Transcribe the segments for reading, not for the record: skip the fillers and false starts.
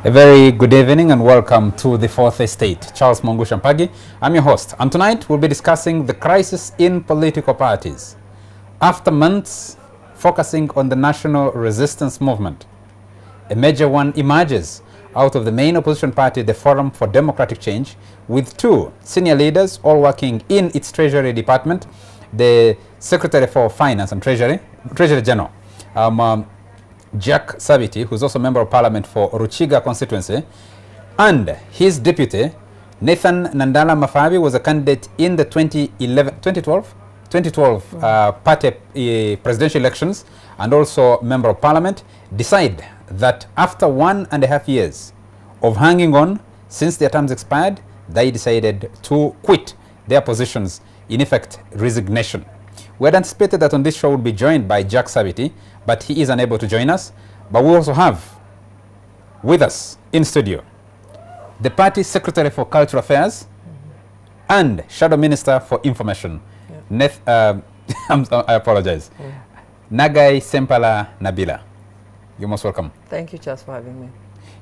A very good evening and welcome to the Fourth Estate. Charles Mungu Shampagi, I'm your host, and tonight we'll be discussing the crisis in political parties. After months focusing on the national resistance movement, a major one emerges out of the main opposition party, the Forum for Democratic Change, with two senior leaders all working in its Treasury Department, the Secretary for Finance and Treasury General, Jack Sabiti, who's also Member of Parliament for Ruchiga constituency, and his deputy, Nathan Nandala Mafabi, was a candidate in the 2012 party presidential elections and also Member of Parliament, decide that after 1.5 years of hanging on since their terms expired, they decided to quit their positions, in effect, resignation. We had anticipated that on this show we'll be joined by Jack Sabiti, but he is unable to join us. But we also have with us in studio the party Secretary for Cultural Affairs and Shadow Minister for Information. I apologize. Nagai Sempala Nabila. You're most welcome. Thank you, Charles, for having me.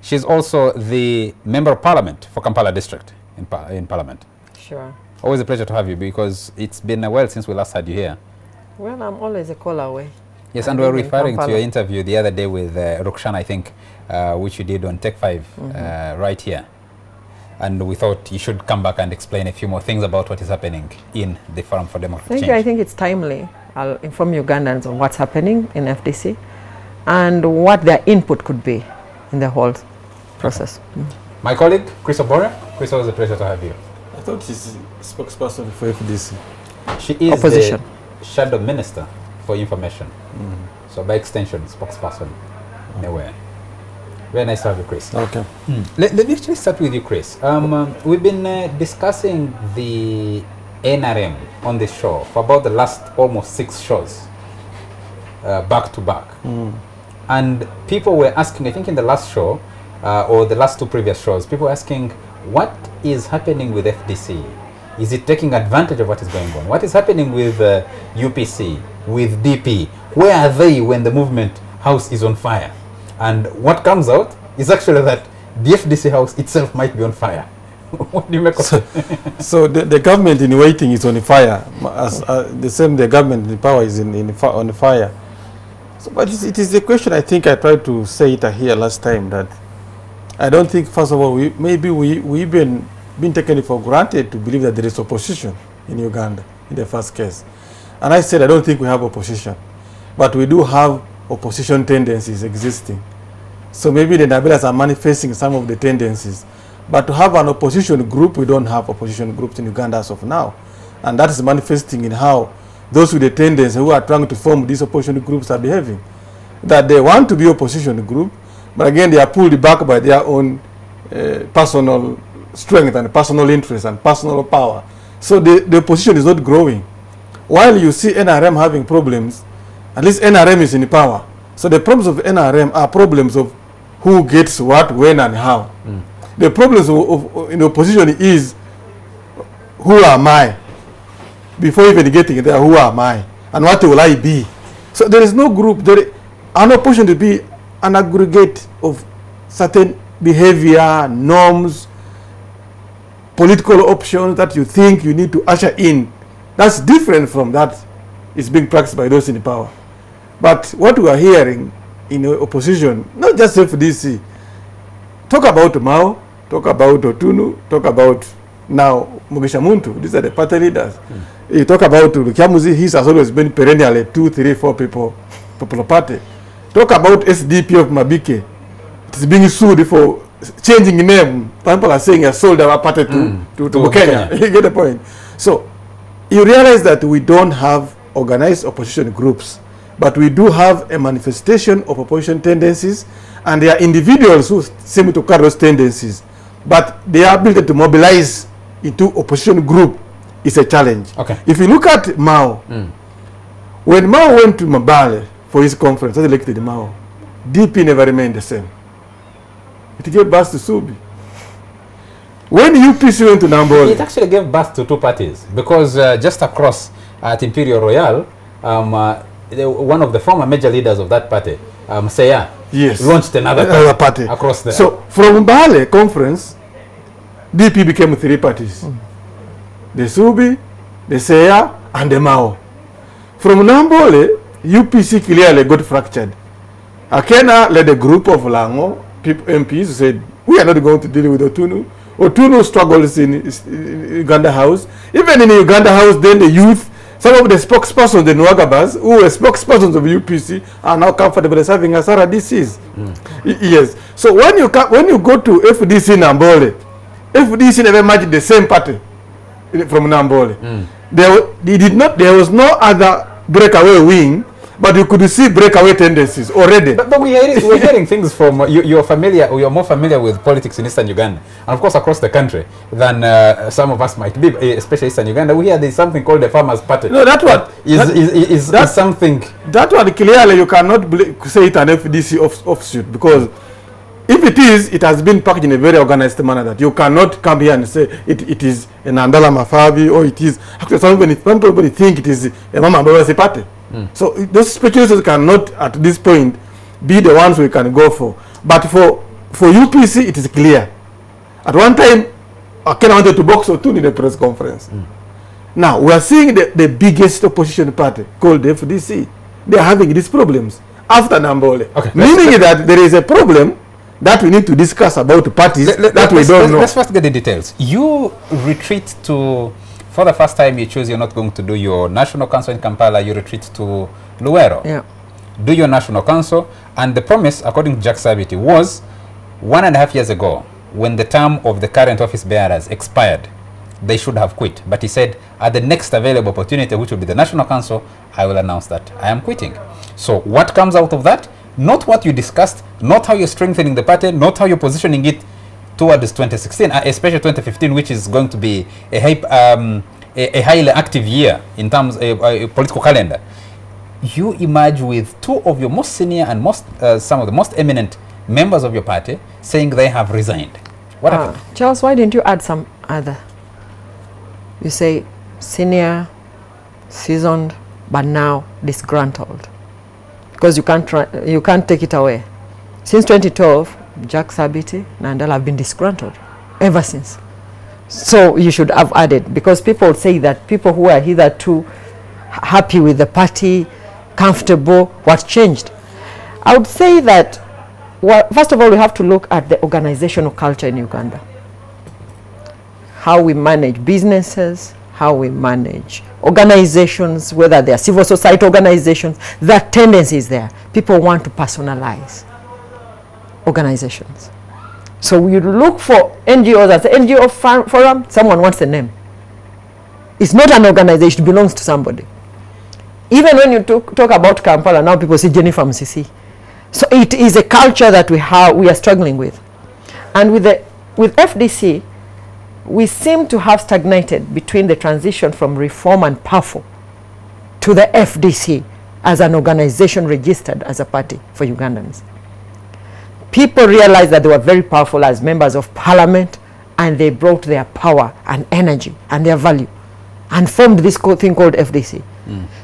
She's also the Member of Parliament for Kampala District in Parliament. Sure. Always a pleasure to have you because it's been a while since we last had you here. Well, I'm always a call away. Yes, and we're referring to your interview the other day with Rukshan, I think, which you did on Tech 5 right here. And we thought you should come back and explain a few more things about what is happening in the Forum for Democratic Change. I think it's timely. I'll inform Ugandans on what's happening in FDC and what their input could be in the whole process. Okay. My colleague, Chris Obora. Chris, always a pleasure to have you. I thought she's spokesperson for FDC. She is opposition. The Shadow Minister for Information. So by extension, spokesperson in a way. Very nice to have you, Chris. Okay. Let me actually start with you, Chris. We've been discussing the NRM on this show for about the last almost 6 shows, back to back. And people were asking, I think in the last show, or the last 2 previous shows, people were asking, what is happening with FDC? Is it taking advantage of what is going on? What is happening with UPC, with DP? Where are they when the movement house is on fire? And what comes out is actually that the FDC house itself might be on fire. What do you make of it? So the government in waiting is on fire. The government in power is on fire. So, but it is the question, I think I tried to say it here last time, that I don't think, first of all, we've been taken it for granted to believe that there is opposition in Uganda in the first case. And I said I don't think we have opposition, but we do have opposition tendencies existing. So maybe the Nabilas are manifesting some of the tendencies, but to have an opposition group, we don't have opposition groups in Uganda as of now. And that is manifesting in how those with the tendency who are trying to form these opposition groups are behaving. That they want to be opposition group, but again they are pulled back by their own personal strength and personal interest and personal power. So the opposition is not growing. While you see NRM having problems, at least NRM is in power. So the problems of NRM are problems of who gets what, when, and how. The problems in the opposition is who am I? Before even getting there, who am I? And what will I be? So there is no group. An opposition to be an aggregate of certain behavior, norms, political options that you think you need to usher in. That's different from that is being practiced by those in power. But what we are hearing in opposition, not just FDC, talk about Mao, talk about Otunu, talk about now Mugisha Muntu. These are the party leaders. You talk about Kiamuzi, he has always been perennially 2, 3, 4 people, Popular Party. Talk about SDP of Mabike. It is being sued for changing name. People are saying I sold our party to Kenya. You get the point. So you realize that we don't have organized opposition groups, but we do have a manifestation of opposition tendencies, and there are individuals who seem to carry those tendencies, but their ability to mobilize into opposition group is a challenge. Okay. If you look at Mao, when Mao went to Mbale for his conference, he elected Mao, DP never remained the same. It gave birth to Subi. When UPC went to Nambole, it actually gave birth to 2 parties, because just across at Imperial Royal, one of the former major leaders of that party, Seya, Yes. launched another party across there. So from Mbale conference, DP became 3 parties. The Subi, the Seya, and the Mao. From Nambole, UPC clearly got fractured. Akena led a group of Lango MPs who said, we are not going to deal with Otunu. Otunu struggles in Uganda House. Even in Uganda House, then the youth, some of the spokespersons, the Nwagabas, who were spokespersons of UPC, are now comfortable serving as RDCs. Yes. So when you go to FDC Nambole, FDC never matched the same party from Nambole. There was no other breakaway wing, but you could see breakaway tendencies already. But we're hearing things from you're more familiar with politics in Eastern Uganda, and of course across the country, than some of us might be, especially Eastern Uganda. We hear there's something called the Farmers' Party. No, that one is something. That one clearly you cannot say it an FDC offshoot, because if it is, it has been packaged in a very organized manner that you cannot come here and say it is an Andala Mafabi, or it is actually somebody think it is a Mama Mbawasi party. So those speculations cannot at this point be the ones we can go for. But for UPC, it is clear. At one time, Akena wanted to box Otun in a press conference. Now we are seeing the biggest opposition party called the FDC. They are having these problems after Nambole. Okay, meaning that there is a problem that we need to discuss about parties that we don't know. Let's first get the details. You retreat to, for the first time you choose you're not going to do your national council in Kampala, you retreat to Luwero. Yeah. Do your national council, and the promise, according to Jack Sabiti, was 1.5 years ago, when the term of the current office bearers expired, they should have quit. But he said, at the next available opportunity, which will be the national council, I will announce that I am quitting. So what comes out of that? Not what you discussed, not how you're strengthening the party, not how you're positioning it towards 2016, especially 2015, which is going to be a highly active year in terms of a political calendar. You emerge with 2 of your most senior and some of the most eminent members of your party saying they have resigned. What happened? Charles, why didn't you add some other? You say senior, seasoned, but now disgruntled, because you can't take it away. Since 2012, Jack Sabiti and Andala have been disgruntled ever since. So you should have added, because people say that people who are hitherto happy with the party, comfortable, what changed? I would say that, well, first of all, we have to look at the organizational culture in Uganda. How we manage businesses, how we manage organizations, whether they are civil society organizations, that tendency is there. People want to personalize organizations. So we look for NGOs as an NGO forum, someone wants a name. It's not an organization, it belongs to somebody. Even when you talk about Kampala, now people say Jennifer Musisi. So it is a culture that we are struggling with. And with FDC, we seem to have stagnated between the transition from reform and powerful to the FDC as an organization registered as a party for Ugandans. People realized that they were very powerful as members of parliament, and they brought their power and energy and their value and formed this thing called FDC.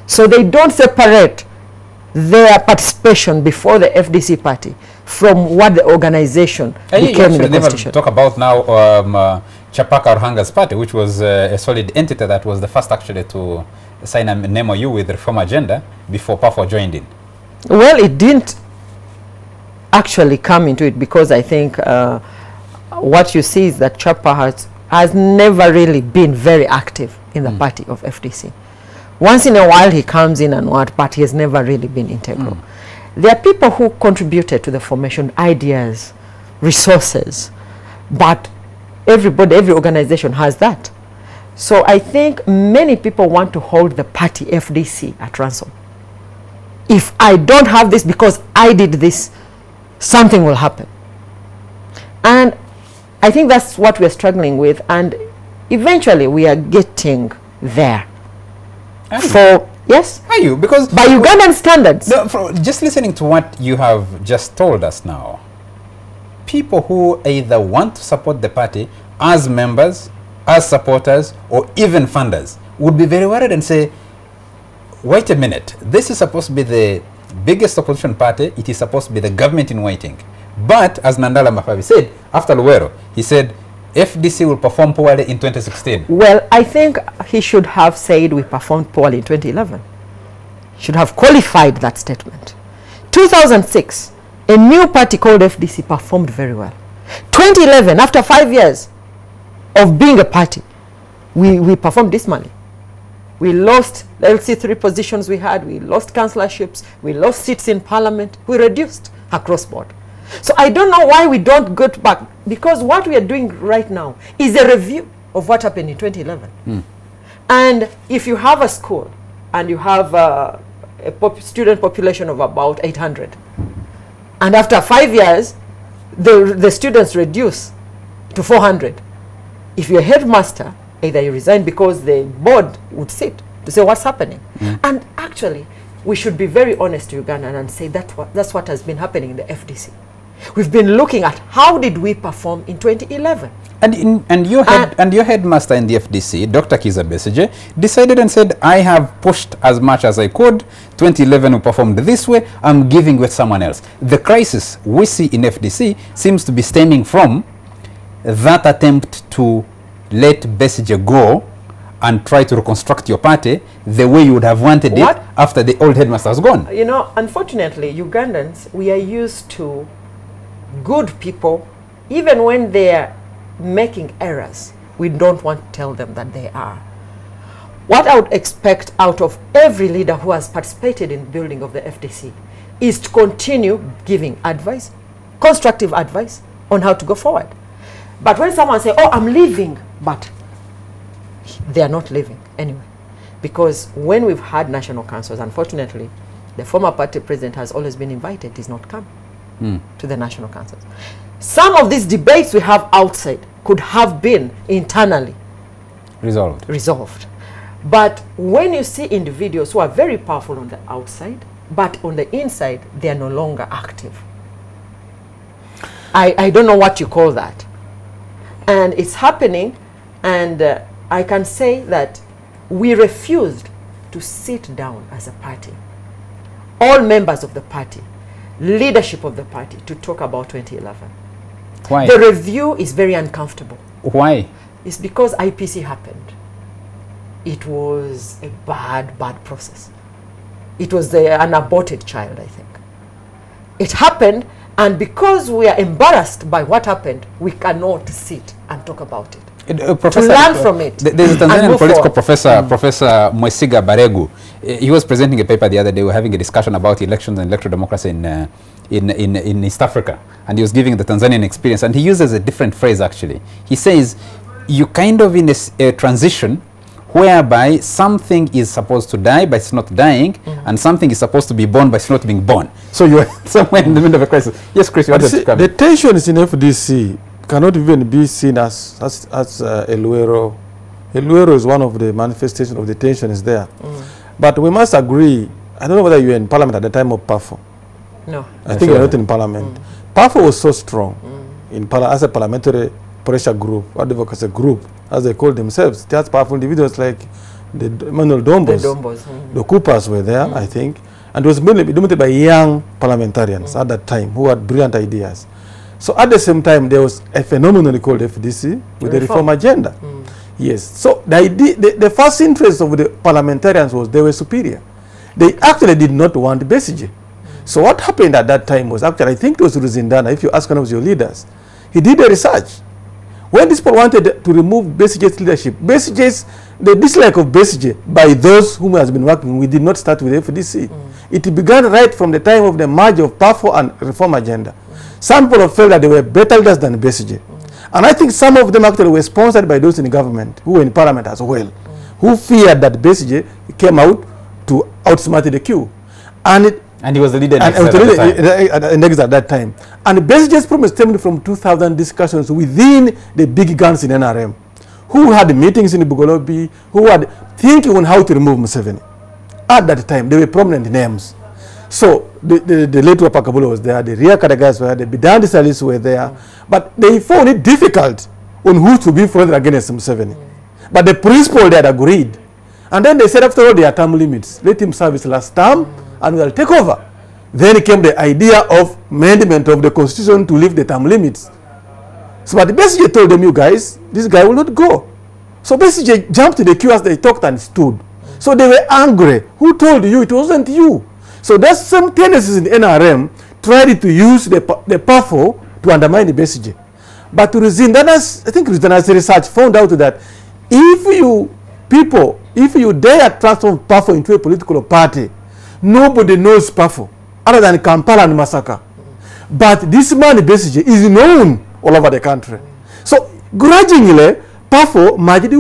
So they don't separate their participation before the FDC party from what the organization became in the constitution. Talk about now Chapaka Ruhanga's party, which was a solid entity that was the first actually to sign an MOU with the Reform Agenda before PAFO joined in. Well, it didn't actually come into it, because I think what you see is that Chapa has never really been very active in the party of FDC. Once in a while he comes in and what, but he has never really been integral. There are people who contributed to the formation, ideas, resources, but every organization has that. So I think many people want to hold the party FDC at ransom. If I don't have this because I did this, something will happen. And I think that's what we're struggling with, and eventually we are getting there. Yes? Are you? Because by Ugandan standards. No, just listening to what you have just told us now, people who either want to support the party as members, as supporters, or even funders would be very worried and say, wait a minute, this is supposed to be the biggest opposition party, it is supposed to be the government in waiting. But, as Nandala Mafabi said, after Luwero, he said, FDC will perform poorly in 2016. Well, I think he should have said we performed poorly in 2011. Should have qualified that statement. 2006, a new party called FDC performed very well. 2011, after 5 years of being a party, we performed dismally. We lost the LC3 positions we had, we lost councilorships, we lost seats in parliament, we reduced across board. So I don't know why we don't go back, because what we are doing right now is a review of what happened in 2011. And if you have a school and you have a student population of about 800, and after 5 years, the students reduce to 400, if you're a headmaster, either you resign because the board would sit to say what's happening. And actually, we should be very honest to Uganda and say that's what has been happening in the FDC. We've been looking at how did we perform in 2011. And your headmaster in the FDC, Dr. Kiza Besigye, decided and said, I have pushed as much as I could. 2011 we performed this way. I'm giving with someone else. The crisis we see in FDC seems to be stemming from that attempt to let Besigye go and try to reconstruct your party the way you would have wanted it after the old headmaster has gone. You know, unfortunately, Ugandans, we are used to good people, even when they are making errors, we don't want to tell them that they are. What I would expect out of every leader who has participated in building of the FDC is to continue giving advice, constructive advice on how to go forward. But when someone says, oh, I'm leaving, but they are not leaving anyway. Because when we've had national councils, unfortunately, the former party president has always been invited, he's not come to the national councils. Some of these debates we have outside could have been internally resolved. But when you see individuals who are very powerful on the outside, but on the inside, they are no longer active. I don't know what you call that. And it's happening, and I can say that we refused to sit down as a party, all members of the party, leadership of the party, to talk about 2011. Why? The review is very uncomfortable. Why? It's because IPC happened. It was a bad process. It was an aborted child, I think. It happened, and because we are embarrassed by what happened, we cannot sit and talk about it. To learn from it. There's a Tanzanian political professor, Professor Mwesiga Baregu. He was presenting a paper the other day. We were having a discussion about elections and electoral democracy in East Africa. And he was giving the Tanzanian experience. And he uses a different phrase, actually. He says, you kind of in a transition whereby something is supposed to die, but it's not dying, and something is supposed to be born, but it's not being born. So you're somewhere in the middle of a crisis. Yes, Chris, you wanted to come in. The tensions in FDC cannot even be seen as Luwero. Luwero is one of the manifestations of the tensions there. But we must agree, I don't know whether you were in parliament at the time of PAFO. No. I think you were not in parliament. PAFO was so strong as a parliamentary pressure group, advocacy group, as they called themselves. Just powerful individuals like the Emmanuel Dombos, the Coopers were there, I think. And it was mainly dominated by young parliamentarians at that time who had brilliant ideas. So at the same time, there was a phenomenon called FDC with the reform agenda. Yes. So the first interest of the parliamentarians was they were superior. They actually did not want Besigye. So what happened at that time was actually, I think it was Ruzindana, if you ask one of your leaders, he did a research. When these people wanted to remove Besigye's leadership, the dislike of Besigye by those whom he has been working with did not start with FDC. It began right from the time of the merge of PAFO and reform agenda. Some people felt that they were better leaders than Besigye. And I think some of them actually were sponsored by those in the government who were in parliament as well, who feared that Besigye came out to outsmart the queue. And he was the leader at that time. And Besigye's promise stemmed from 2000 discussions within the big guns in NRM, who had meetings in Bugolobi, who had thinking on how to remove Museveni. At that time, they were prominent names. So the late Wapakabula was there, the Ria Kadagas were there, the Bidandi Salis were there, but they found it difficult on who to be further against Museveni. But the principle they had agreed. And then they said, after all, there are term limits. Let him serve his last term, and we'll take over. Then came the idea of amendment of the constitution to lift the term limits. So but Besigye told them, you guys, this guy will not go. So Besigye jumped to the queue as they talked and stood. So they were angry. Who told you? It wasn't you. So there's some tendencies in the NRM tried to use the PAFO to undermine the Besigye. But to resign, I think Resignations research found out that if you dare transform PAFO into a political party, nobody knows PAFO other than Kampala and Masaka. But this man Besigye is known all over the country. So grudgingly, PAFO merged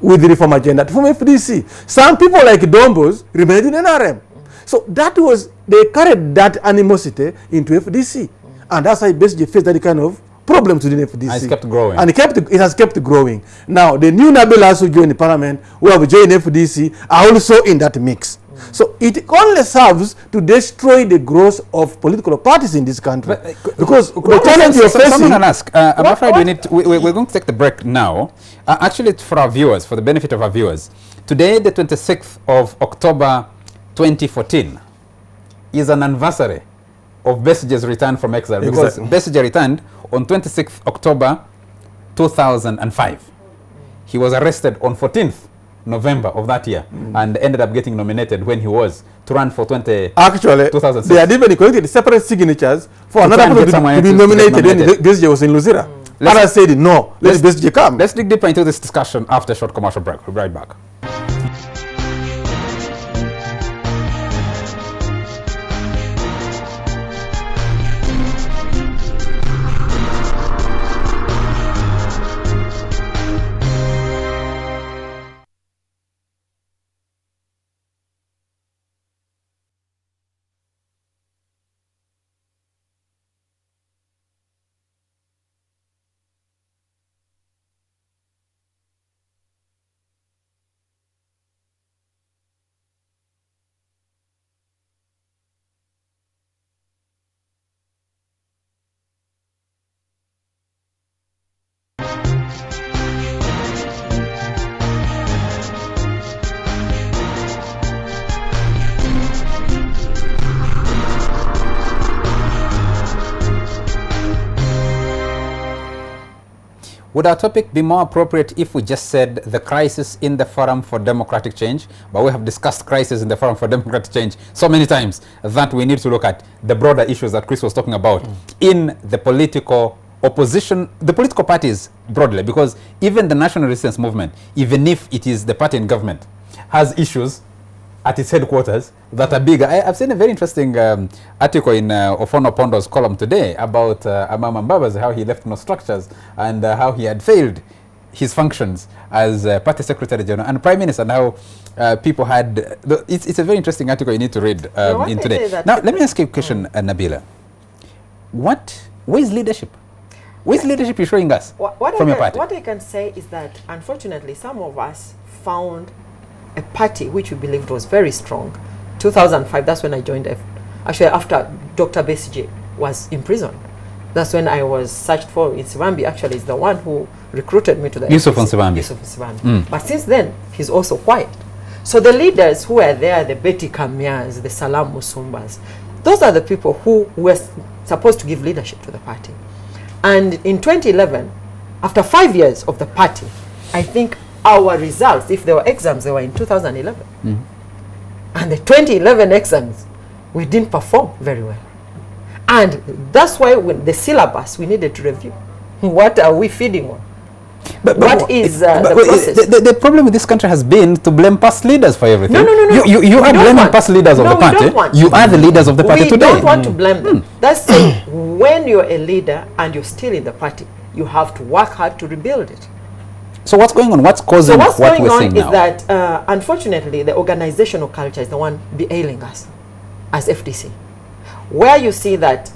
with the reform agenda from FDC. Some people like Dombos remained in NRM. So that was, they carried that animosity into FDC. And that's why Besigye faced that kind of problems within FDC. And it's kept growing. And it has kept growing. Now, the new Nabilas who joined the parliament, who have joined FDC, are also in that mix. So it only serves to destroy the growth of political parties in this country. Because the challenge you're facing... Someone can ask, I'm afraid we're going to take the break now. Actually, for our viewers, for the benefit of our viewers, today, the 26th of October 2014, is an anniversary of Besigye's return from exile. Because Besigye returned on 26th October 2005. He was arrested on 14th November of that year and ended up getting nominated when he was to run for 2006. Actually, they had even collected separate signatures for another person to be nominated when Besigye was in Luzira. Others said, no, let Besigye come. Let's dig deeper into this discussion after a short commercial break. We'll be right back. Would our topic be more appropriate if we just said the crisis in the Forum for Democratic Change? But we have discussed crisis in the Forum for Democratic Change so many times that we need to look at the broader issues that Chris was talking about in the political opposition, the political parties broadly, because even the National Resistance Movement, even if it is the party in government, has issues at its headquarters that are bigger. I've seen a very interesting article in Ofono Pondo's column today about Amama Mbabazi, how he left no structures and how he had failed his functions as party secretary general and prime minister, and how people had... It's a very interesting article you need to read in today. Now, let me ask you a question, Nabila. Where is leadership? Where is leadership you're showing us from your party? What I can say is that, unfortunately, some of us found a party which we believed was very strong. 2005, that's when I joined. Actually, after Dr. Besigye was imprisoned, that's when I was searched for. Nsibambi actually is the one who recruited me to the Yusuf Nsibambi. But since then, he's also quiet. So the leaders who were there, the Betty Kamyas, the Salam Musumbas, those are the people who were supposed to give leadership to the party. And in 2011, after 5 years of the party, I think our results, if there were exams, they were in 2011. And the 2011 exams, we didn't perform very well. And that's why when the syllabus, we needed to review. What are we feeding on? What is the process? The problem with this country has been to blame past leaders for everything. No. You are blaming past leaders of the party. You are the leaders of the party today. We don't want to blame them. That's saying when you're a leader and you're still in the party, you have to work hard to rebuild it. So what's going on? What's causing what we're seeing now? What's going on is that, unfortunately, the organizational culture is the one ailing us as FDC. Where you see that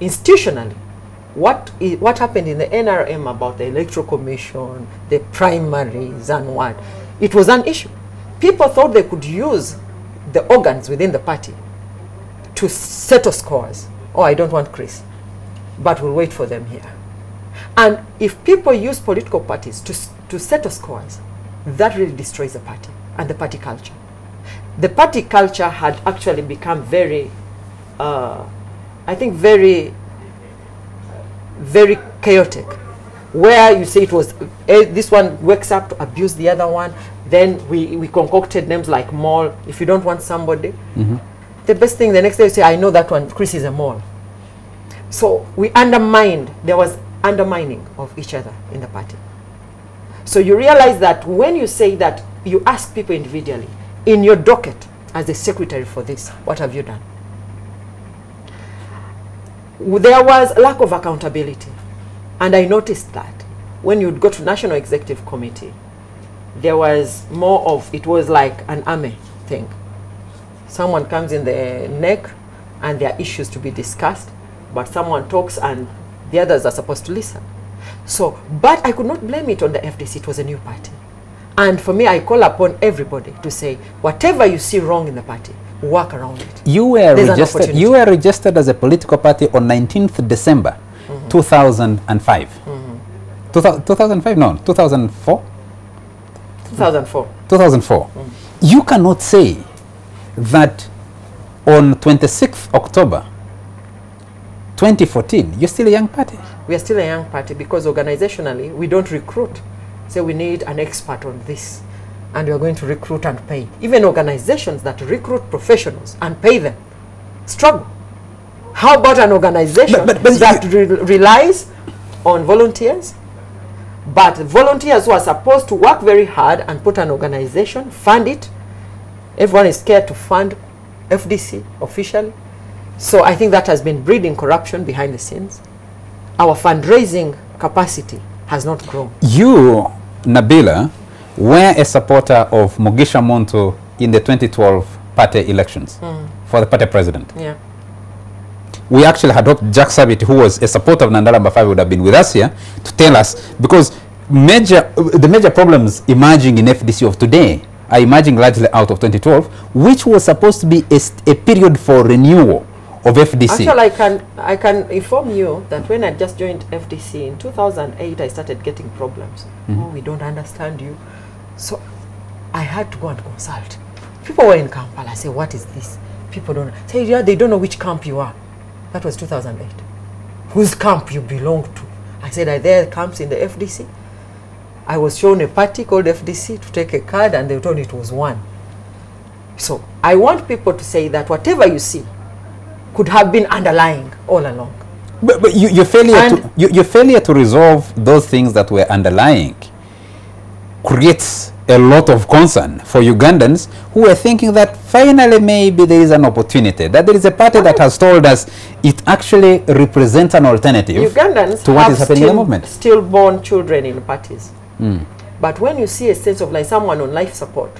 institutionally, what happened in the NRM about the Electoral Commission, the primaries and what, it was an issue. People thought they could use the organs within the party to settle scores. Oh, I don't want Chris, but we'll wait for them here. And if people use political parties to settle scores, that really destroys the party and the party culture. the party culture had actually become very, I think, very chaotic, where you say it was this one wakes up to abuse the other one. Then we concocted names like mall. If you don't want somebody, the best thing the next day you say, I know that one, Chris is a mall. So we undermined, there was undermining of each other in the party. So you realize that when you say that, you ask people individually, in your docket as the secretary for this, what have you done? There was lack of accountability. And I noticed that when you'd go to National Executive Committee, there was more of, it was like an army thing. Someone comes in the neck and there are issues to be discussed, but someone talks and the others are supposed to listen. So, but I could not blame it on the FDC, it was a new party. And for me, I call upon everybody to say, whatever you see wrong in the party, work around it. You were registered as a political party on 19th December 2005. 2005? No, 2004? 2004. 2004. You cannot say that on 26th October 2014, you're still a young party. We are still a young party because organizationally, we don't recruit. Say we need an expert on this, and we are going to recruit and pay. Even organizations that recruit professionals and pay them struggle. How about an organization that relies on volunteers? But volunteers who are supposed to work very hard and put an organization, fund it. Everyone is scared to fund FDC officially. So I think that has been breeding corruption behind the scenes. Our fundraising capacity has not grown. You, Nabila, were a supporter of Mugisha Muntu in the 2012 party elections for the party president. Yeah. We actually had hoped Jack Sabit, who was a supporter of Nandala Mbafabi, would have been with us here to tell us, because the major problems emerging in FDC of today are emerging largely out of 2012, which was supposed to be a period for renewal of FDC. Actually, I can inform you that when I just joined FDC in 2008, I started getting problems. Oh, we don't understand you. So I had to go and consult. People were in Kampala. I say, what is this? People don't say, yeah, they don't know which camp you are. That was 2008. Whose camp you belong to? I said, are there camps in the FDC? I was shown a party called FDC to take a card, and they told me it was one. So I want people to say that whatever you see could have been underlying all along. But your failure to resolve those things that were underlying creates a lot of concern for Ugandans who were thinking that finally maybe there is an opportunity, that there is a party that has told us it actually represents an alternative to what is happening in the movement. Stillborn children in parties. But when you see a sense of like someone on life support,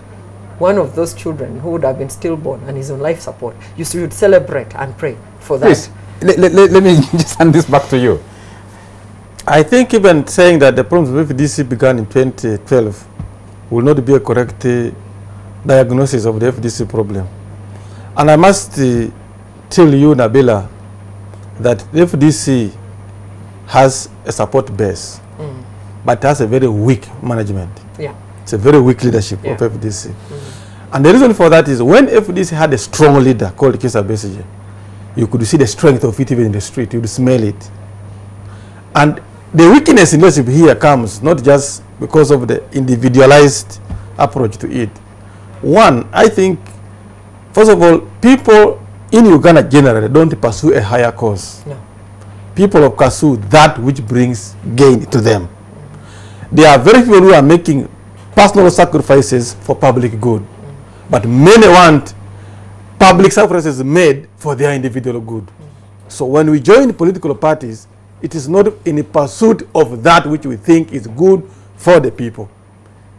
one of those children who would have been stillborn and is on life support, you should celebrate and pray for that. Please, let me just hand this back to you. I think even saying that the problems with FDC began in 2012 will not be a correct diagnosis of the FDC problem. And I must tell you, Nabila, that the FDC has a support base, but has a very weak management. Yeah. It's a very weak leadership of FDC. And the reason for that is when FDC had a strong leader called Kisa Besigye, you could see the strength of it even in the street, you would smell it. And the weakness in leadership here comes not just because of the individualized approach to it. One, I think, first of all, people in Uganda generally don't pursue a higher cause. No. People pursue that which brings gain to them. There are very few who are making personal sacrifices for public good. But many want public sacrifices made for their individual good. So when we join political parties, it is not in the pursuit of that which we think is good for the people.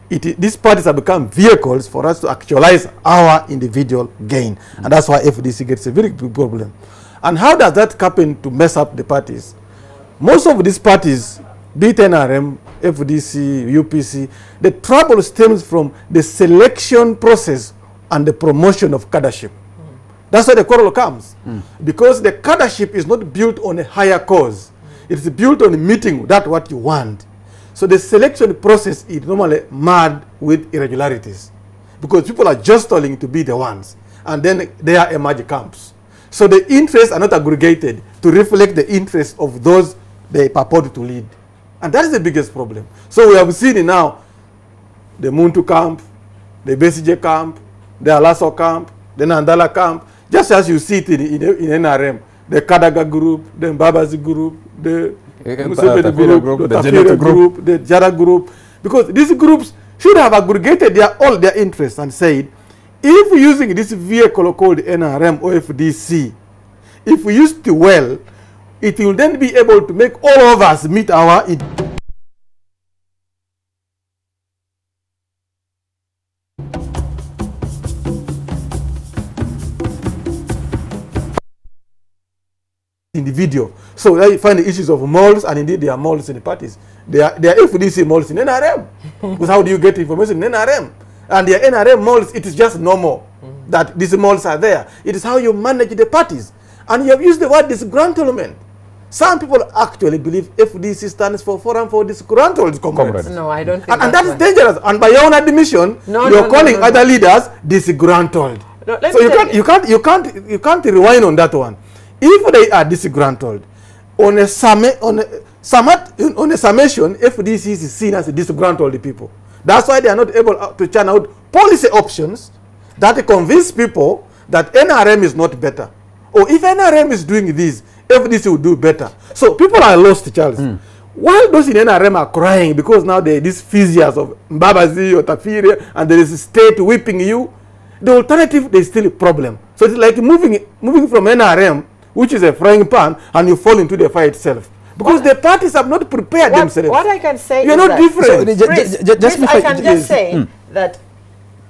These parties have become vehicles for us to actualize our individual gain. And that's why FDC gets a very big problem. And how does that happen to mess up the parties? Most of these parties, be it NRM, FDC, UPC, the trouble stems from the selection process and the promotion of cadreship. That's where the quarrel comes. Because the cadreship is not built on a higher cause. It's built on meeting that what you want. So the selection process is normally marred with irregularities. because people are jostling to be the ones. And then there emerge camps. So the interests are not aggregated to reflect the interests of those they purport to lead. And that is the biggest problem. So we have seen now the Muntu camp, the Besigye camp, the Alaso camp, the Nandala camp, just as you see it in NRM, the Kadaga group, the Mbabazi group, the Museveni group, the Tafire group, the Jara group, because these groups should have aggregated all their interests and said, if using this vehicle called NRM or FDC, if we use it well, it will then be able to make all of us meet our individual. So I find the issues of malls, and indeed there are malls in the parties. There are FDC malls in NRM. Because how do you get information in NRM? And the NRM malls, it is just normal that these malls are there. It is how you manage the parties. And you have used the word disgruntlement. Some people actually believe FDC stands for Forum for Disgruntled Comrades. No, I don't think and that is dangerous. And by your own admission, you're calling other leaders disgruntled. No, so you can't rewind on that one. If they are disgruntled, on a summation, FDC is seen as disgruntled people. That's why they are not able to churn out policy options that convince people that NRM is not better. Or if NRM is doing this, FDC will do better. So people are lost, Charles. While those in NRM are crying because now there are these physias of Mbabazi or Tafire and there is a state whipping you, the alternative, there is still a problem. So it's like moving from NRM, which is a frying pan, and you fall into the fire itself. Because the parties have not prepared themselves. What I can say You're not different. I can just say that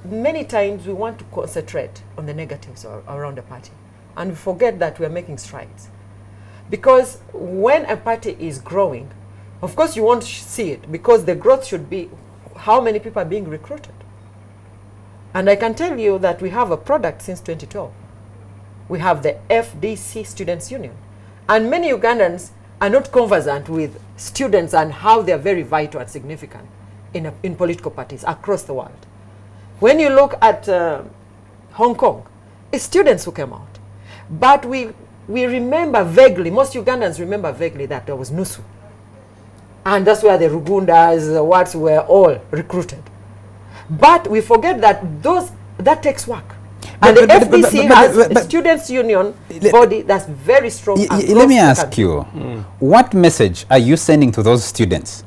many times we want to concentrate on the negatives around the party. And we forget that we are making strides. Because when a party is growing, of course you want to see it, because the growth should be how many people are being recruited. And I can tell you that we have a product since 2012. We have the FDC Students' Union. And many Ugandans are not conversant with students and how they are very vital and significant in political parties across the world. When you look at Hong Kong, it's students who came out. But we remember vaguely, most Ugandans remember vaguely that there was NUSU. And that's where the Rugundas, the Wats were all recruited. But we forget that that takes work. And the FDC has a students' union body that's very strong. Let me ask you, what message are you sending to those students,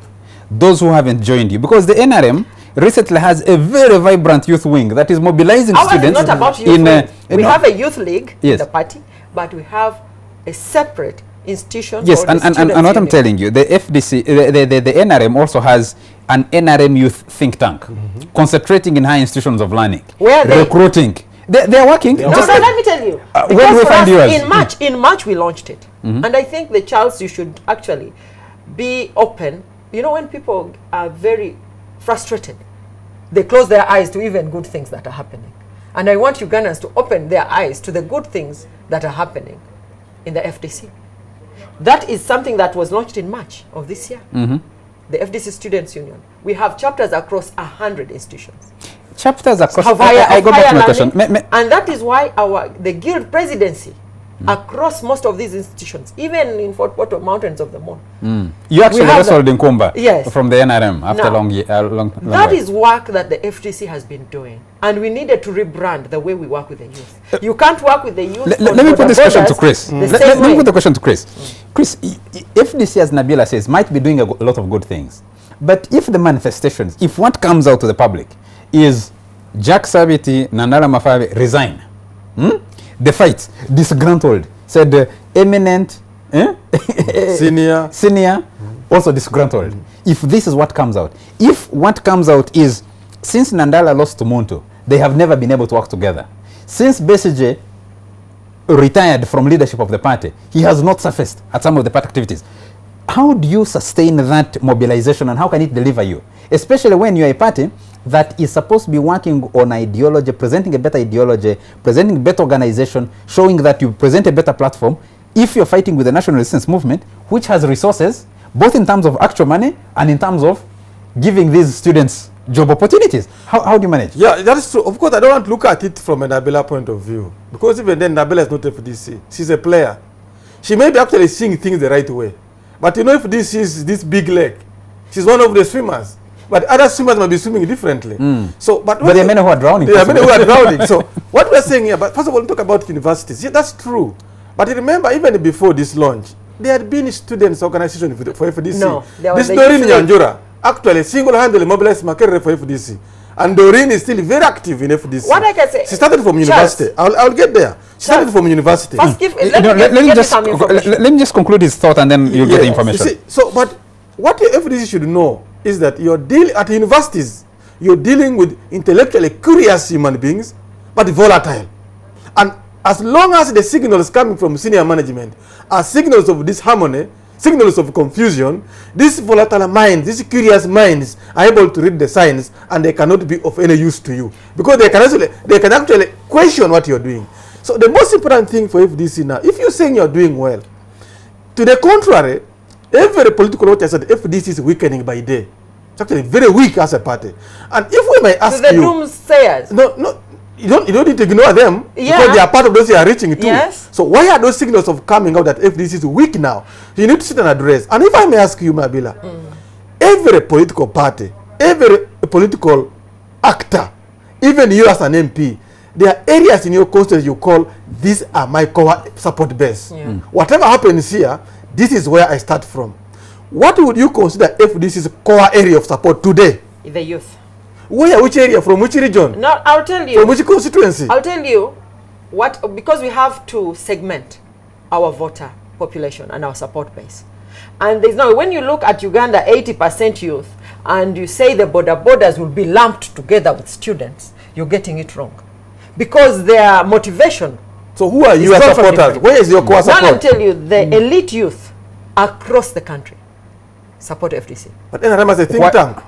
those who haven't joined you? Because the NRM recently has a very vibrant youth wing that is mobilizing students. It's not about youth we have a youth league in the party, but we have a separate institution. Yes, and what I'm telling you, the FDC, the NRM also has an NRM youth think tank concentrating in high institutions of learning, where recruiting. They are working. No, let me tell you. When we find yours? In March we launched it. And I think the Charles, you should actually be open. You know, when people are very frustrated, they close their eyes to even good things that are happening. And I want Ugandans to open their eyes to the good things that are happening in the FDC. That is something that was launched in March of this year. The FDC Students' Union. We have chapters across 100 institutions. Chapters across. I go back to my question. And that is why the guild presidency across most of these institutions, even in Fort Portal Mountains of the Moon. You actually wrestled in Kumba from the NRM after now, long that is work that the FDC has been doing. And we needed to rebrand the way we work with the youth. You can't work with the youth. Let me put this question to Chris. Let me put the question to Chris. Chris, FDC, as Nabila says, might be doing a lot of good things. But if the manifestations, if what comes out to the public is Jack Sabiti, Nandala Mafabe resign, the fight, disgruntled, said eminent, senior, also disgruntled. If this is what comes out, if what comes out is, since Nandala lost to Muntu, they have never been able to work together. Since Besigye retired from leadership of the party, he has not surfaced at some of the party activities. How do you sustain that mobilization, and how can it deliver you? Especially when you're a party that is supposed to be working on ideology, presenting a better ideology, presenting a better organization, showing that you present a better platform. If you're fighting with the national resistance movement, which has resources, both in terms of actual money and in terms of giving these students job opportunities. How do you manage? Yeah, that is true. Of course, I don't want to look at it from a Nabila point of view. Because even then, Nabila is not FDC. She's a player. She may be actually seeing things the right way. But you know, if this is this big leg, she's one of the swimmers. But other swimmers might be swimming differently. So, but there are many who are drowning. There are many who are drowning. So what we're saying here, but first of all, talk about universities. Yeah, that's true. But remember, even before this launch, there had been students' organization for FDC. No, this Doreen Nyanjura actually single-handedly mobilized Makerere for FDC. And Doreen is still very active in FDC. What I can say, she started from university. I'll get there. She started from university. First let me just conclude his thought and then you get the information. You see, so, but what the FDC should know is that you're dealing at universities, you're dealing with intellectually curious human beings, but volatile. And as long as the signals coming from senior management are signals of disharmony, signals of confusion, these volatile minds, these curious minds are able to read the signs and they cannot be of any use to you. Because they can actually question what you're doing. So the most important thing for FDC now, if you're saying you're doing well, to the contrary, every political watcher said FDC is weakening by day. It's actually very weak as a party. And if we may ask the you... doomsayers. No, you don't need to ignore them because they are part of those you are reaching to. Yes. So why are those signals of coming out that FDC is weak now? You need to sit and address. And if I may ask you, Mabila, every political party, every political actor, even you as an MP, there are areas in your constituency you call, these are my core support base. Whatever happens here, this is where I start from. What would you consider FDC's core area of support today? The youth. Where, which area, from which region? No, I'll tell you. From which constituency? I'll tell you what, because we have to segment our voter population and our support base. And there's no, when you look at Uganda, 80% youth, and you say the borders will be lumped together with students, you're getting it wrong. Because their motivation. So who are your supporters? Where is your core support? Now I'll tell you, the elite youth across the country support FDC. But NRM has a think tank.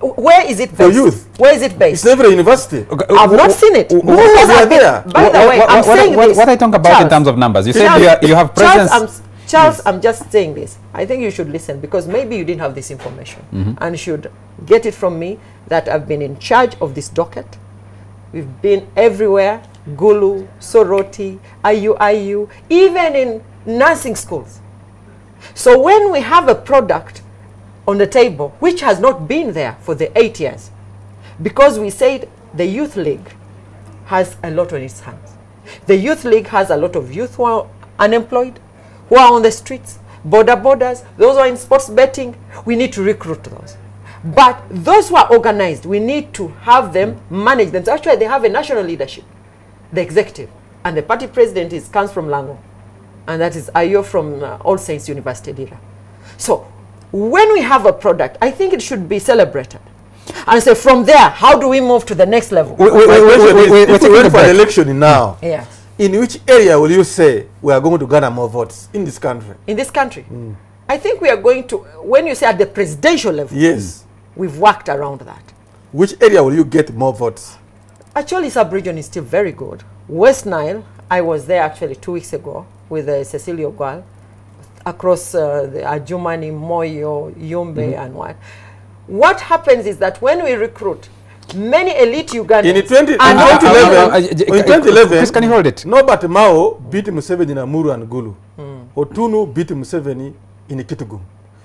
Where is it based? For youth. Where is it based? It's never a university. I've not seen it. Because I've been, there. By the way, I'm saying this. What I talk about in terms of numbers, you said you have presence. Charles, I'm just saying this. I think you should listen because maybe you didn't have this information and should get it from me that I've been in charge of this docket. We've been everywhere, Gulu, Soroti, IU, even in nursing schools. So when we have a product on the table, which has not been there for the 8 years, because we said the Youth League has a lot on its hands. The Youth League has a lot of youth who are unemployed, who are on the streets, borders, those who are in sports betting. We need to recruit those. But those who are organized, we need to have them manage them. So actually, they have a national leadership, the executive, and the party president comes from Lango, and that is Ayo from All Saints University, Dira. So when we have a product, I think it should be celebrated. And say from there, how do we move to the next level? If we went for an election now, yes. In which area will you say we are going to garner more votes in this country? In this country? I think we are going to, when you say at the presidential level, yes, we've worked around that. Which area will you get more votes? Actually, sub-region is still very good. West Nile, I was there actually 2 weeks ago with Cecilia Gwal, across the Ajumani, Moyo, Yumbe, and what. What happens is that when we recruit many elite Ugandans... In 2011, Chris, can you hold it? No, but Mao beat Museveni in Amuru and Gulu. Otunu beat Museveni in Kitgum.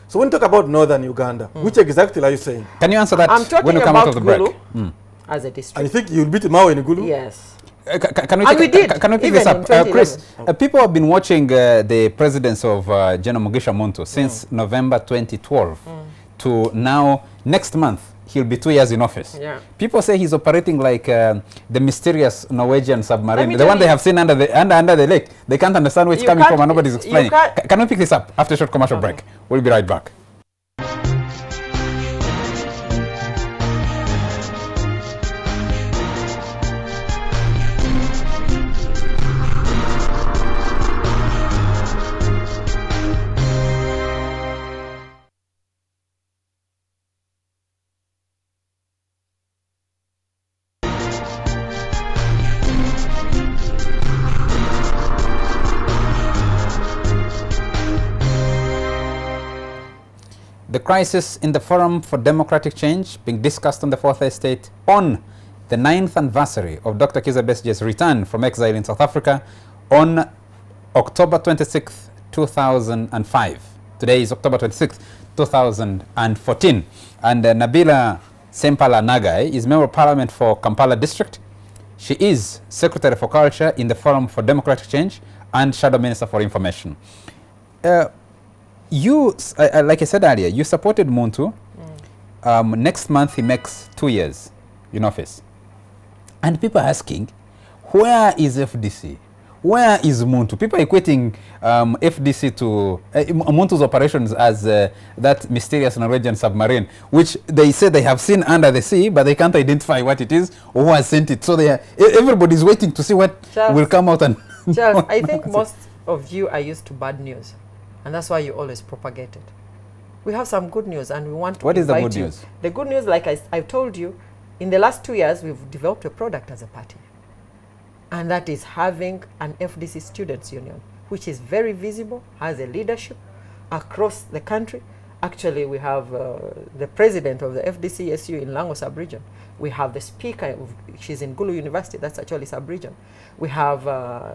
So when you talk about northern Uganda, which exactly are you saying? Can you answer that I'm talking when you come out of the break? Gulu as a district. And you think you'll beat Mao in Gulu? Yes. Can we pick this up? Chris, people have been watching the presidency of General Mugisha Muntu since November 2012 to now, next month, he'll be 2 years in office. Yeah. People say he's operating like the mysterious Norwegian submarine, the one they have seen under the lake. They can't understand where it's coming from and nobody's explaining. Can we pick this up after a short commercial break? We'll be right back. The crisis in the Forum for Democratic Change being discussed on the Fourth Estate on the 9th anniversary of Dr. Kizza Besigye's return from exile in South Africa on October 26th, 2005. Today is October 26th, 2014. And Nabila Sempala Nagai is Member of Parliament for Kampala District. She is Secretary for Culture in the Forum for Democratic Change and Shadow Minister for Information. You, like I said earlier, you supported Muntu. Next month he makes 2 years in office. And people are asking, where is FDC? Where is Muntu? People are equating FDC to Muntu's operations as that mysterious Norwegian submarine, which they say they have seen under the sea, but they can't identify what it is or who has sent it. So they are, everybody's waiting to see what Charles, will come out. And Charles, I think most of you are used to bad news, and that's why you always propagate it. We have some good news, and we want to What is the invite good you. news? The good news, like I've told you, in the last 2 years, we've developed a product as a party. And that is having an FDC Students' Union, which is very visible, has a leadership across the country. Actually, we have the president of the FDCSU in Lango sub-region. We have the speaker, she's in Gulu University, that's actually sub-region. We have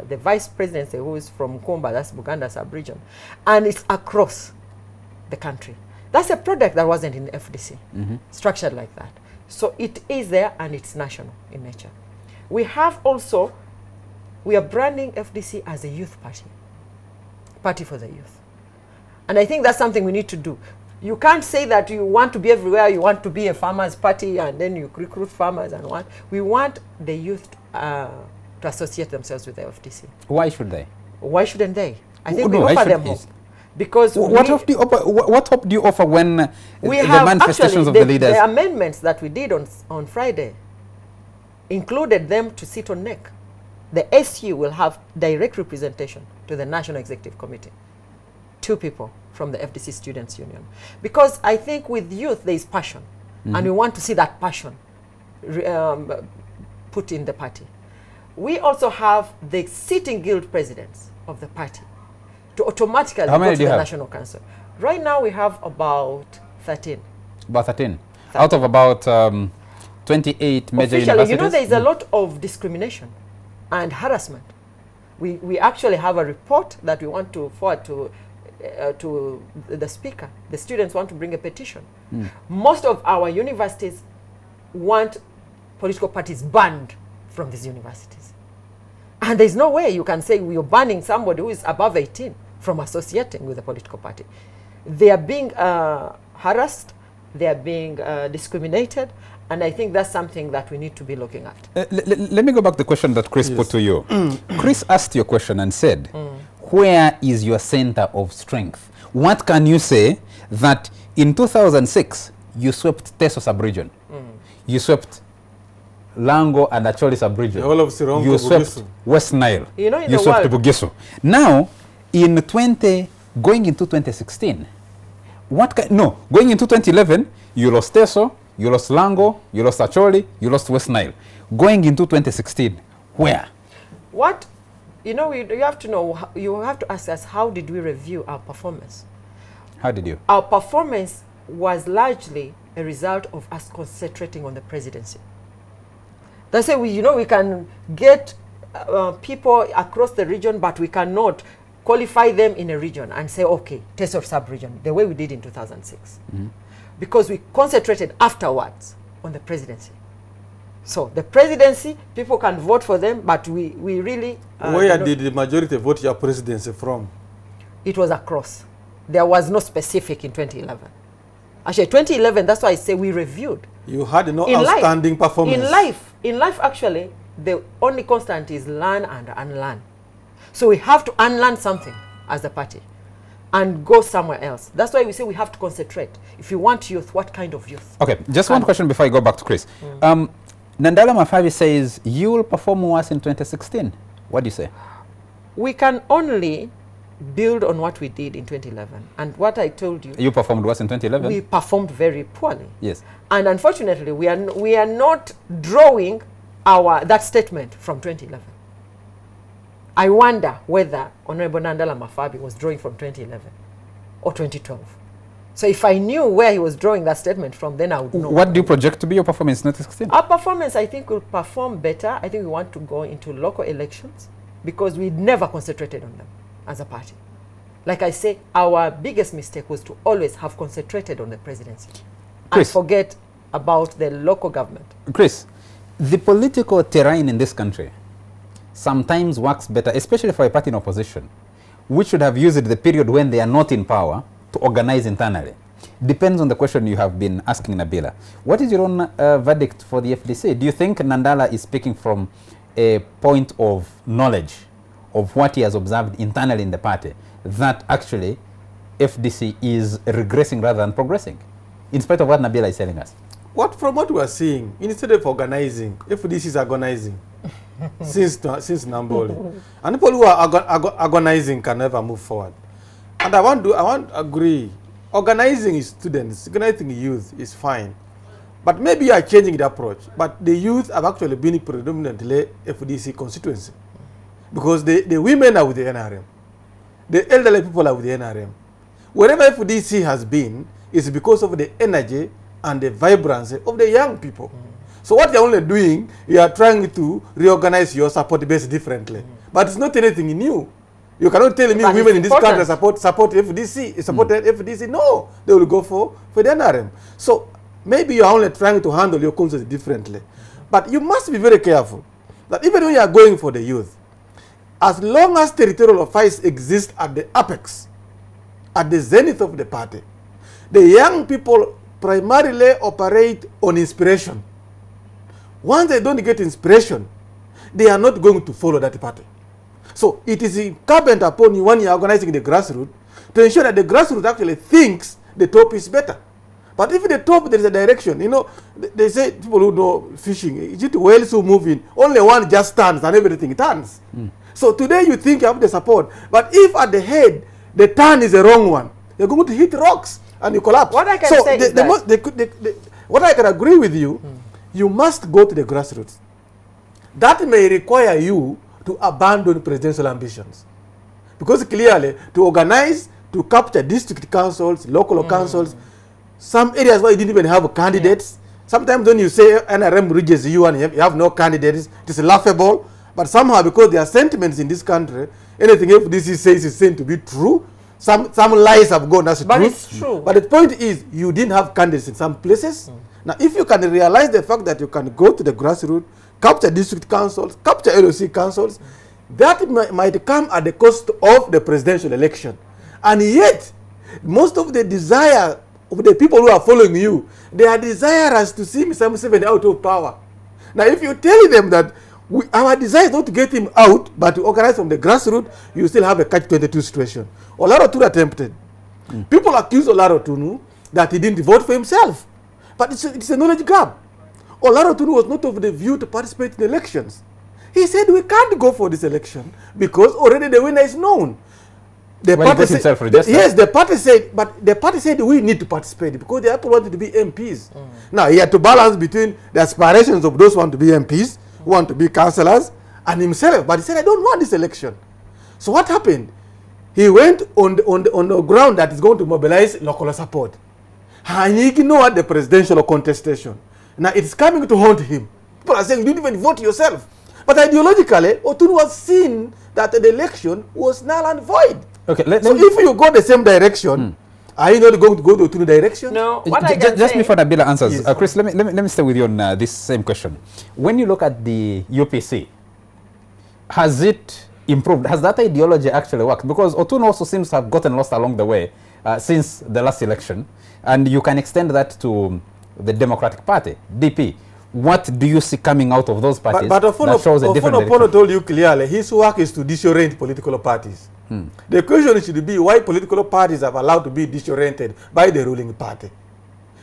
the vice presidency, who is from Kumba, that's Buganda sub-region. And it's across the country. That's a product that wasn't in FDC, structured like that. So it is there, and it's national in nature. We have also, we are branding FDC as a youth party, party for the youth. And I think that's something we need to do. You can't say that you want to be everywhere, you want to be a farmers party, and then you recruit farmers and what. We want the youth to associate themselves with the FDC. why should they? Why shouldn't they? I think No, we why offer should them they? hope. Because What hope do you offer when we the have manifestations actually of the leaders? The amendments that we did on Friday included them to sit on NEC. The SU will have direct representation to the National Executive Committee. 2 people from the FDC Students' Union. Because I think with youth there is passion, and we want to see that passion put in the party. We also have the sitting guild presidents of the party to automatically How many go do to you the have? National Council. Right now we have about 13. About 13. Out of about 28 major Officially, universities? you know, there is a lot of discrimination and harassment. We actually have a report that we want to forward to the speaker. The students want to bring a petition. Most of our universities want political parties banned from these universities. And there's no way you can say you're banning somebody who is above 18 from associating with a political party. They are being harassed, they are being discriminated, and I think that's something that we need to be looking at. Let me go back to the question that Chris put to you. Chris asked you a question and said, where is your center of strength? What can you say that in 2006, you swept Teso sub-region, you swept Lango and Acholi sub-region, The whole of Sirongo, you swept Bugisu. West Nile, You know, in you the swept world- Bugisu. Now, going into 2016, going into 2011, you lost Teso, you lost Lango, you lost Acholi, you lost West Nile. Going into 2016, where? What, you know, you have to know, you have to ask us, how did we review our performance? How did you? Our performance was largely a result of us concentrating on the presidency. That's why we can get people across the region, but we cannot qualify them in a region and say, okay, Teso sub-region, the way we did in 2006. Because we concentrated afterwards on the presidency. So the presidency, people can vote for them, but we really... Where did the majority vote your presidency from? It was across. There was no specific in 2011. Actually, 2011, that's why I say we reviewed. You had no In outstanding performance. In life, actually, the only constant is learn and unlearn. So we have to unlearn something as a party and go somewhere else. That's why we say we have to concentrate. If you want youth, what kind of youth? Okay, just one question before I go back to Chris. Nandala Mafabi says you will perform worse in 2016. What do you say? We can only build on what we did in 2011. And what I told you, You performed worse in 2011? we performed very poorly. Yes. And unfortunately, we are not drawing that statement from 2011. I wonder whether Honorable Nandala Mafabi was drawing from 2011 or 2012. So if I knew where he was drawing that statement from, then I would know. What do you project to be your performance in 2016? Our performance, I think, will perform better. I think we want to go into local elections because we never concentrated on them as a party. Like I say, our biggest mistake was to always have concentrated on the presidency and forget about the local government. Chris, the political terrain in this country sometimes works better, especially for a party in opposition, which should have used the period when they are not in power to organize internally. Depends on the question you have been asking, Nabila. What is your own verdict for the FDC? Do you think Nandala is speaking from a point of knowledge of what he has observed internally in the party, that actually FDC is regressing rather than progressing, in spite of what Nabila is telling us? From what we are seeing, instead of organizing, FDC is agonizing since Namboli. And people who are agonizing can never move forward. And I want to agree, organizing students, organizing youth is fine. But maybe you are changing the approach. But the youth have actually been predominantly FDC constituency. Because the women are with the NRM. The elderly people are with the NRM. Wherever FDC has been, is because of the energy and the vibrancy of the young people. So what you're only doing, you are trying to reorganize your support base differently. But it's not anything new. You cannot tell me but women in this country support FDC, FDC. No, they will go for the NRM. So maybe you are only trying to handle your concerns differently. But you must be very careful that even when you are going for the youth, as long as territorial fights exist at the apex, at the zenith of the party, the young people primarily operate on inspiration. Once they don't get inspiration, they are not going to follow that party. So it is incumbent upon you when you are organizing the grassroots to ensure that the grassroots actually thinks the top is better. But if the top there is a direction, you know, they say people who know fishing, is it whales who move in? Only one just turns and everything turns. So today you think you have the support, but if at the head the turn is the wrong one, you're going to hit rocks and you collapse. What I can say is that what I can agree with you, you must go to the grassroots. That may require you to abandon presidential ambitions. Because clearly, to organize, to capture district councils, local councils, some areas where you didn't even have candidates. Sometimes when you say NRM reaches you and you have no candidates, it is laughable. But somehow, because there are sentiments in this country, anything FDC says is seen to be true. Some lies have gone as truth. But it's true. But the point is, you didn't have candidates in some places. Now, if you can realize the fact that you can go to the grassroots, capture district councils, capture LOC councils, that might come at the cost of the presidential election. And yet, most of the desire of the people who are following you, they are desirous to see Mr. Museveni out of power. Now, if you tell them that our desire is not to get him out, but to organize from the grassroots, you still have a catch-22 situation. Olaro Tunu attempted. People accuse Olaro Tunu that he didn't vote for himself. But it's a knowledge gap. Olaro Tunu was not of the view to participate in elections. He said we can't go for this election because already the winner is known. The party said, yes, the party said, but the party said we need to participate because the people wanted to be MPs. Now he had to balance between the aspirations of those who want to be MPs, who want to be councillors, and himself. But he said, I don't want this election. So what happened? He went on the ground that is going to mobilize local support. And he ignored the presidential contestation. Now it's coming to haunt him. People are saying, you didn't even vote yourself. But ideologically, Otunu was seen that the election was null and void. Okay, so if you go the same direction, are you not going to go the Otunu direction? No. Just before Nabila answers, yes. Chris, let me stay with you on this same question. When you look at the UPC, has it improved? Has that ideology actually worked? Because Otunu also seems to have gotten lost along the way since the last election. And you can extend that to the Democratic Party, DP. What do you see coming out of those parties that shows a different direction? Ofono told you clearly, his work is to disorient political parties. The question should be why political parties are allowed to be disoriented by the ruling party.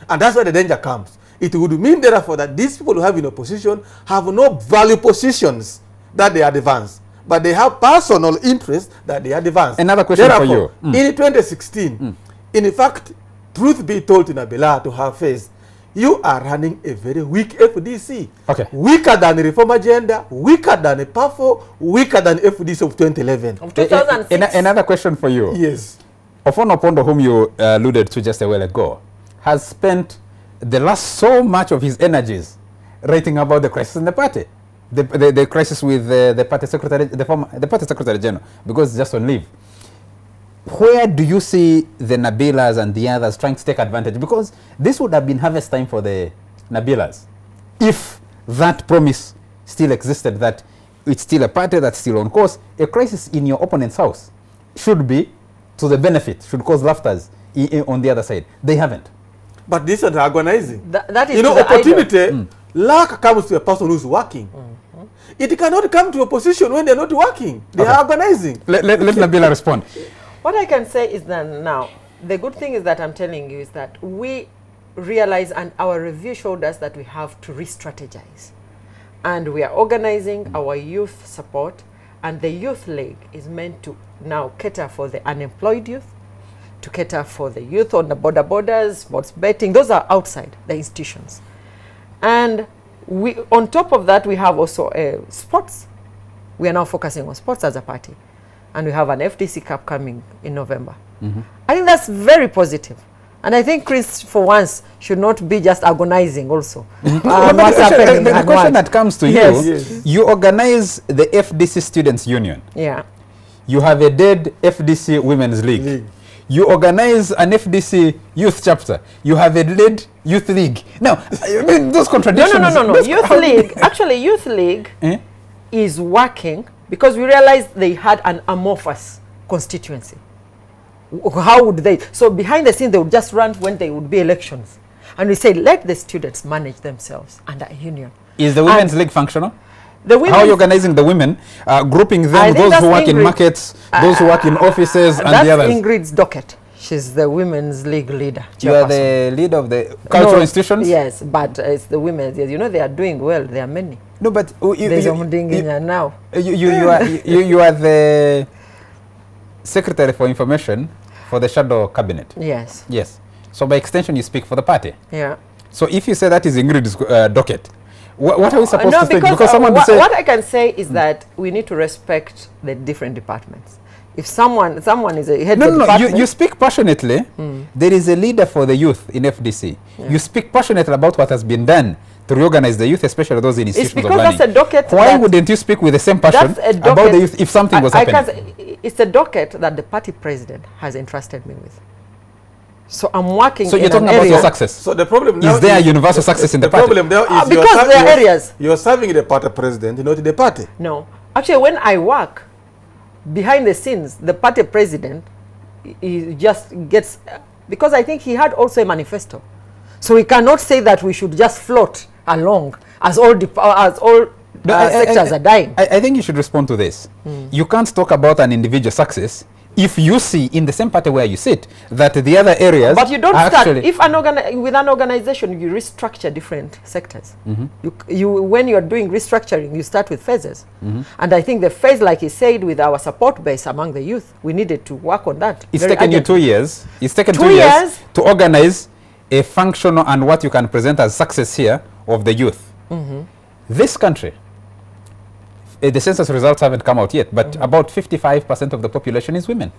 And that's where the danger comes. It would mean, therefore, that these people who have in opposition have no value positions that they advance, but they have personal interests that they advance. Another question for you. In 2016, in fact, truth be told to Nabila, to her face, you are running a very weak FDC. Okay. Weaker than the reform agenda, weaker than the PAFO, weaker than FDC of 2011. Of 2006. Another question for you. Yes. Ofono Opondo, whom you alluded to just a while ago, has spent the last so much of his energies writing about the crisis in the party, the crisis with the party secretary, the party secretary general, because it's just on leave. Where do you see the Nabilas and the others trying to take advantage? Because this would have been harvest time for the Nabilas if that promise still existed, that it's still a party that's still on course. A crisis in your opponent's house should be to the benefit, should cause laughter on the other side. They haven't. But this is agonizing. That is, you know, opportunity, luck comes to a person who's working. It cannot come to a position when they're not working. They are agonizing. Let Nabila respond. What I can say is that now, the good thing is that I'm telling you is that we realize, and our review showed us that we have to re-strategize. And we are organizing our youth support, and the Youth League is meant to now cater for the unemployed youth, to cater for the youth on the borders, sports betting. Those are outside the institutions. And we, on top of that, we have also sports. We are now focusing on sports as a party. And we have an FDC Cup coming in November. I think that's very positive. And I think Chris, for once, should not be just agonizing also. What's happening the question that comes to yes. You organize the FDC Students Union. Yeah. You have a dead FDC Women's League. You organize an FDC Youth Chapter. You have a dead Youth League. Now, I mean, those contradictions. No. Youth League, actually, Youth League is working because we realized they had an amorphous constituency. How would they? So behind the scenes, they would just run when there would be elections. And we said, let the students manage themselves under a union. Is the Women's League functional? The women, how are you organizing the women, grouping them, those who work in markets, those who work in offices, and the others? That's Ingrid's docket. She's the Women's League leader. You are the leader of the cultural institutions? Yes, but it's the women's. Yes, you know, they are doing well. There are many. No, but there's now. You are the Secretary for Information for the shadow cabinet. Yes. Yes. So by extension, you speak for the party. Yeah. So if you say that is Ingrid's docket, what are we supposed to think? Because what I can say is that we need to respect the different departments. If someone is a head of the department... you speak passionately. There is a leader for the youth in FDC. Yeah. You speak passionately about what has been done to reorganize the youth, especially those in institutions of learning. It's because that's a docket. Why wouldn't you speak with the same passion about the youth if something was happening? It's a docket that the party president has entrusted me with. So I'm working. So you're talking about your success. So the problem now is there universal success in the party? Problem now is because there are areas. You're serving the party president, not the party. No, actually, when I work behind the scenes, the party president, he just gets, because I think he had also a manifesto. So we cannot say that we should just float along as all sectors are dying. I think you should respond to this. You can't talk about an individual success if you see in the same party where you sit that the other areas. But you don't start. If with an organization you restructure different sectors. When you're doing restructuring, you start with phases. And I think the phase, like he said, with our support base among the youth, we needed to work on that. It's taken you 2 years. It's taken 2 years to organize a functional and what you can present as success here of the youth. This country, the census results haven't come out yet, but about 55% of the population is women.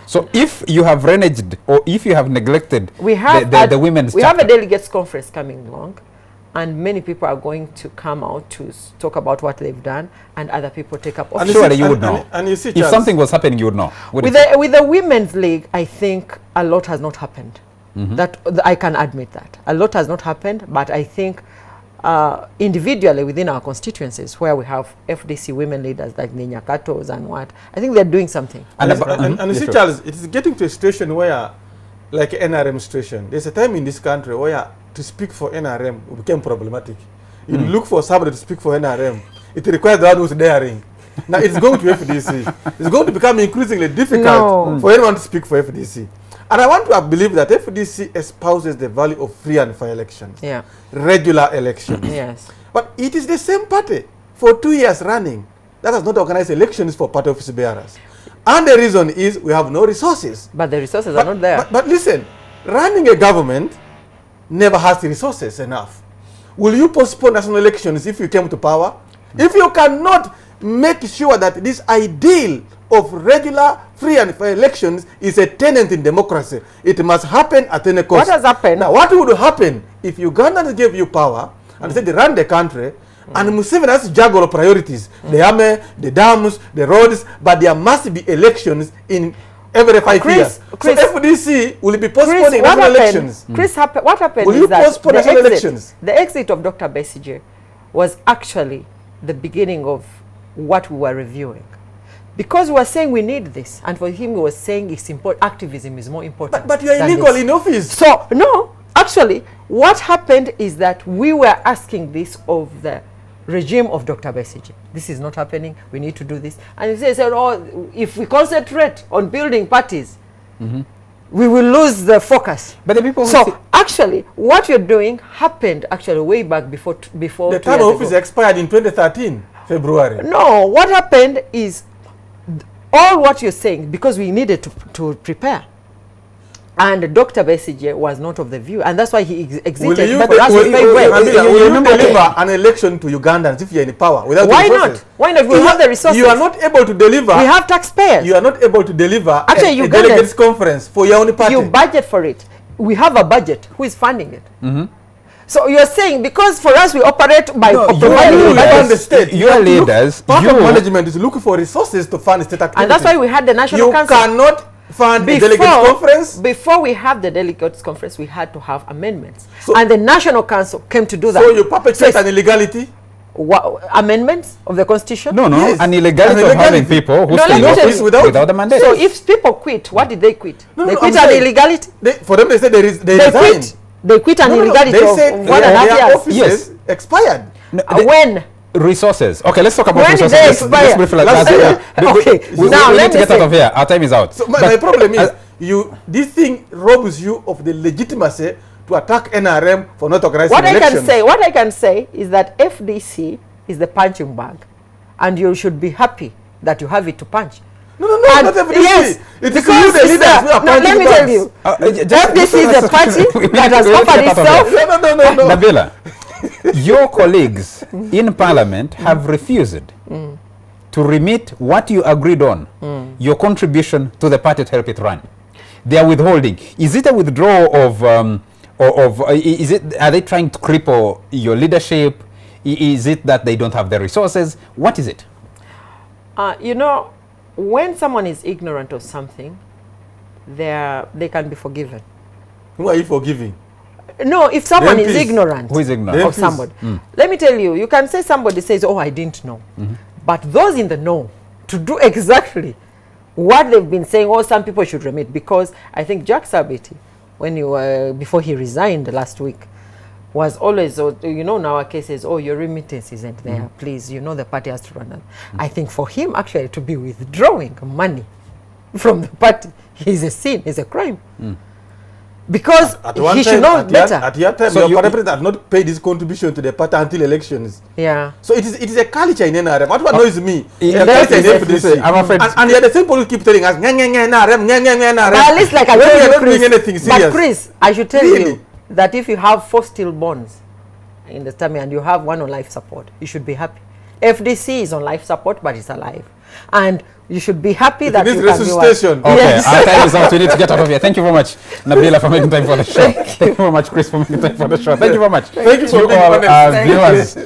So if you have reneged or if you have neglected the women's we have a delegates conference coming along, and many people are going to come out to talk about what they've done, and other people take up. Surely you would know. And you see, if something was happening, you would know. With the Women's League, I think a lot has not happened. That I can admit that a lot has not happened, but I think individually within our constituencies where we have FDC women leaders like the Nyakatos and what, I think they're doing something. And you see, Charles, it is getting to a situation where, like NRM situation, there's a time in this country where to speak for NRM became problematic. You look for somebody to speak for NRM, it requires the one who's daring. Now it's going to FDC. It's going to become increasingly difficult for anyone to speak for FDC. And I want to believe that FDC espouses the value of free and fair elections, regular elections. Yes. But it is the same party for 2 years running that has not organized elections for party office bearers. And the reason is we have no resources. But the resources are not there. But listen, running a government never has the resources enough. Will you postpone national elections if you came to power? If you cannot make sure that this ideal of regular, free and fair elections is a tenet in democracy. It must happen at any cost. What has happened? Now, what would happen if Ugandans gave you power and said they run the country, and Museveni has to juggle priorities, the army, the dams, the roads, but there must be elections in every 5 years. Chris, so FDC will be postponing national elections. Chris, what happened Will is you that postpone national elections? The exit of Dr. Besigye was actually the beginning of what we were reviewing. Because we were saying we need this, and for him he was saying it's important, activism is more important. But you are illegal in office. So, no, actually, what happened is that we were asking this of the regime of Dr. Besigye. This is not happening, we need to do this. And he said, oh, if we concentrate on building parties, we will lose the focus. But the people so actually, what you're doing happened actually way back before the term of office expired in 2013, February. No, what happened is all what you're saying, because we needed to prepare. And Dr. Besigye was not of the view, and that's why he exited. But will you deliver an election to Ugandans if you're in power without why the resources? Not? Why not? We have the resources. You are not able to deliver. We have taxpayers. You are not able to deliver actually, a delegates conference for your own party. You budget for it. We have a budget. Who is funding it? So you're saying because for us we operate by the state. Your leaders, part of management is looking for resources to fund state activities. And that's why we had the National Council. You cannot fund the delegates conference. Before we have the delegates conference, we had to have amendments. So, and the National Council came to do that. So you perpetrate an illegality? Amendments of the Constitution? No, yes. An illegality of having people who stay in office without the mandate. So if people quit, what did they quit? They quit an illegality? For them, they said they resigned. They quit an illegality they said of 1.5 offices yes. expired. When? Resources. Okay, let's talk about when resources. Did they expire? We need to get out of here. Our time is out. So my problem is, this thing robs you of the legitimacy to attack NRM for not organizing elections. What I can say is that FDC is the punching bag, and you should be happy that you have it to punch. No, not FDC. Yes, it is you, the leaders, who are punching let me tell you, FDC is the party that has offered itself. No. Nabila, your colleagues in Parliament have refused to remit what you agreed on, your contribution to the party to help it run. They are withholding. Is it a withdrawal of, are they trying to cripple your leadership? Is it that they don't have the resources? What is it? You know, when someone is ignorant of something, they can be forgiven. Who are you forgiving? No, if someone is ignorant. Who is ignorant? Of somebody. Let me tell you, you can say somebody says, oh, I didn't know. But those in the know, to do exactly what they've been saying, oh, some people should remit, because I think Jack Sabiti, when before he resigned last week, was always, you know, in our cases, oh, your remittance isn't there, please, you know, the party has to run that. I think for him, actually, to be withdrawing money from the party is a sin, is a crime. Because he should know better. At your time, so your president had not paid his contribution to the party until elections. Yeah. So it is a culture in NRM. What annoys me, I'm afraid. And yet the same people keep telling us, NRM. But at least like I told you, Chris, but Chris, I should tell you that if you have 4 stillborns in the tummy and you have 1 on life support, you should be happy. FDC is on life support, but it's alive. And you should be happy that you can resuscitation. Okay, yes. Our time is out. We need to get out of here. Thank you very much, Nabila, for making time for the show. Thank you very much, Chris, for making time for the show. Thank you very much. Thank you for all viewers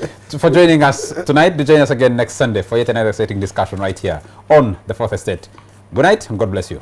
for joining us tonight. Do join us again next Sunday for yet another exciting discussion right here on The Fourth Estate. Good night and God bless you.